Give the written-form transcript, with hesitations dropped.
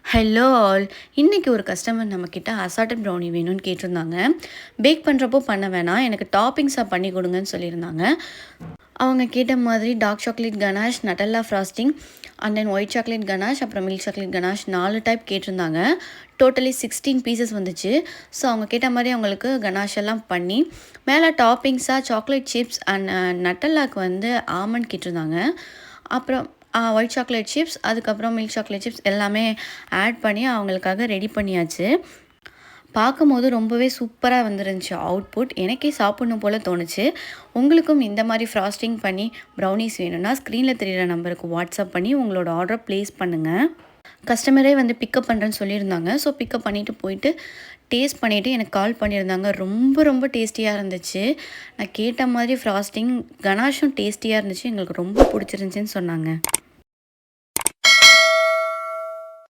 Hello all. இன்றைக்கி ஒரு customer நம்மக்கிட்ட அசார்டட் ப்ரௌனி வேணும்னு கேட்டிருந்தாங்க. பேக் பண்ணுறப்போ பண்ண வேணாம், எனக்கு டாப்பிங்ஸாக பண்ணி கொடுங்கன்னு சொல்லியிருந்தாங்க. அவங்க கேட்ட மாதிரி dark chocolate ganache, Nutella frosting and then white chocolate ganache, அப்புறம் மில்க் சாக்லேட் கனாஷ் 4 டைப் கேட்டிருந்தாங்க. டோட்டலி 16 பீசஸ் வந்துச்சு. ஸோ அவங்க கேட்ட மாதிரி அவங்களுக்கு கனாஷ் எல்லாம் பண்ணி மேலே டாப்பிங்ஸாக சாக்லேட் சிப்ஸ் அண்ட் நட்டல்லாக்கு வந்து ஆமண்ட் கேட்டிருந்தாங்க. அப்புறம் ஒயிட் சாக்லேட் சிப்ஸ், அதுக்கப்புறம் மில்க் சாக்லேட் சிப்ஸ் எல்லாமே ஆட் பண்ணி அவங்களுக்காக ரெடி பண்ணியாச்சு. பார்க்கும்போது ரொம்பவே சூப்பராக வந்துருந்துச்சு அவுட்புட். எனக்கே சாப்பிட்ணும் போல் தோணுச்சு. உங்களுக்கும் இந்த மாதிரி ஃப்ராஸ்டிங் பண்ணி ப்ரௌனிஸ் வேணும்னா ஸ்க்ரீனில் தெரிகிற நம்பருக்கு வாட்ஸ்அப் பண்ணி உங்களோட ஆர்டரை ப்ளேஸ் பண்ணுங்கள். கஸ்டமரே வந்து பிக்கப் பண்ணுறேன்னு சொல்லியிருந்தாங்க. ஸோ பிக்கப் பண்ணிவிட்டு போயிட்டு டேஸ்ட் பண்ணிவிட்டு எனக்கு கால் பண்ணியிருந்தாங்க. ரொம்ப ரொம்ப டேஸ்டியாக இருந்துச்சு. நான் கேட்ட மாதிரி ஃப்ராஸ்டிங் கனாஷும் டேஸ்டியாக இருந்துச்சு. எங்களுக்கு ரொம்ப பிடிச்சிருந்துச்சின்னு சொன்னாங்க.